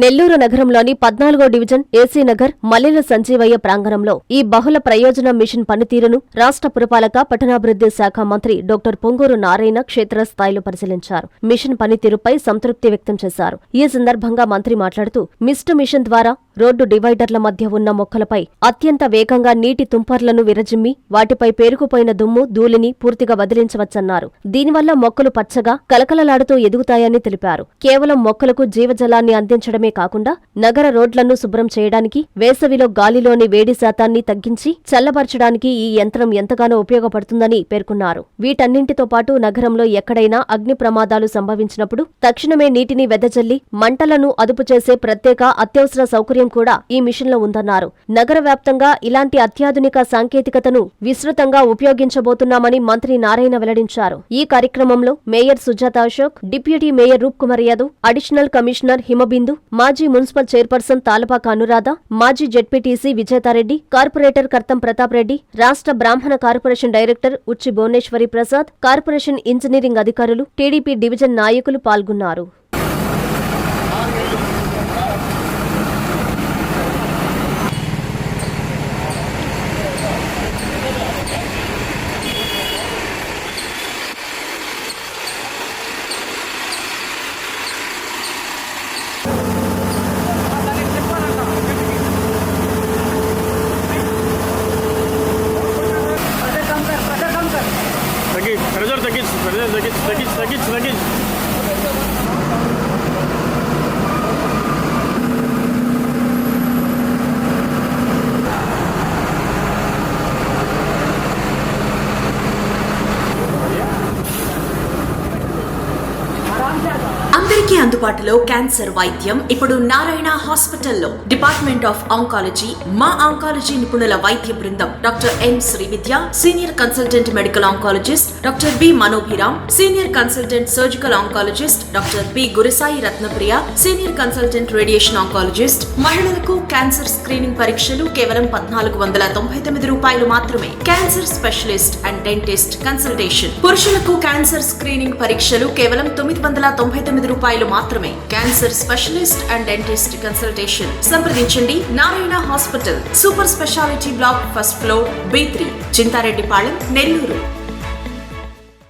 నెల్లూరు నగరంలోని 14వ division AC Nagar మల్లెల సంజీవయ్య ప్రాంగణంలో ఈ బహుళ ప్రయోజన మిషన్ పనితీరును రాష్ట్ర పురపాలక పట్టణాభివృద్ధి శాఖ మంత్రి డాక్టర్ పొంగూరు నారాయణ క్షేత్రస్థాయిలో పరిశీలించారు. మిషన్ పనితీరుపై సంతృప్తి వ్యక్తం చేశారు. ఈ సందర్భంగా మంత్రి మాట్లాడుతూ మిస్ట్ మిషన్ ద్వారా రోడ్డు డివైడర్ల మధ్య ఉన్న మొక్కలపై అత్యంత వేగంగా నీటి తుంపర్లను విరజిమ్మి వాటిపై పేరుకుపోయిన దుమ్ము ధూళిని పూర్తిగా వదిలించవచ్చన్నారు. దీనివల్ల మొక్కలు పచ్చగా కలకలలాడుతూ ఎదుగుతాయని తెలిపారు. కేవలం మొక్కలకు జీవజలాన్ని అందించడమే కాకుండా నగర రోడ్లను శుభ్రం చేయడానికి, వేసవిలో గాలిలోని వేడి శాతాన్ని తగ్గించి చల్లబరచడానికి ఈ యంత్రం ఎంతగానో ఉపయోగపడుతుందని పేర్కొన్నారు. వీటన్నింటితో పాటు నగరంలో ఎక్కడైనా అగ్ని ప్రమాదాలు సంభవించినప్పుడు తక్షణమే నీటిని వెదజల్లి మంటలను అదుపు చేసే ప్రత్యేక అత్యవసర సౌకర్యం కూడా ఈ మిషన్లో ఉందన్నారు. నగర వ్యాప్తంగా ఇలాంటి అత్యాధునిక సాంకేతికతను విస్తృతంగా ఉపయోగించబోతున్నామని మంత్రి నారాయణ వెల్లడించారు. ఈ కార్యక్రమంలో mayor Sujatha Ashok, deputy mayor Roop Kumar Yadav, additional commissioner Himabindu, మాజీ మున్సిపల్ చైర్పర్సన్ తాలపాక అనురాధ, మాజీ జెడ్పీటీసీ విజేతారెడ్డి, కార్పొరేటర్ కర్తం ప్రతాప్ రెడ్డి, రాష్ట్ర Brahmana corporation director Uchchi Bhuvaneswari Prasad, corporation engineering అధికారులు, టీడీపీ డివిజన్ నాయకులు పాల్గొన్నారు. తగ్గించు అందరికీ అందుబాటులో క్యాన్సర్ వైద్యం ఇప్పుడు నారాయణ హాస్పిటల్లో. డిపార్ట్మెంట్ ఆఫ్ ఆంకాలజీ, మా ఆంకాలజీ నిపుణుల వైద్య బృందం doctor N Srividya, senior consultant medical oncologist doctor B Manobhiram, senior consultant surgical oncologist doctor B Gurisai Ratnapriya, senior consultant radiation oncologist. మహిళలకు క్యాన్సర్ స్క్రీనింగ్ పరీక్షలు కేవలం 1499 రూపాయలు మాత్రమే. Cancer specialist and dentist consultation. పురుషులకు క్యాన్సర్ స్క్రీనింగ్ పరీక్షలు కేవలం 999 రూపాయలు మాత్రమే. Cancer specialist and dentist consultation సంప్రదించండి. Narayana hospital, super specialty block, first floor, B3, Chintareddypalem, Nellore.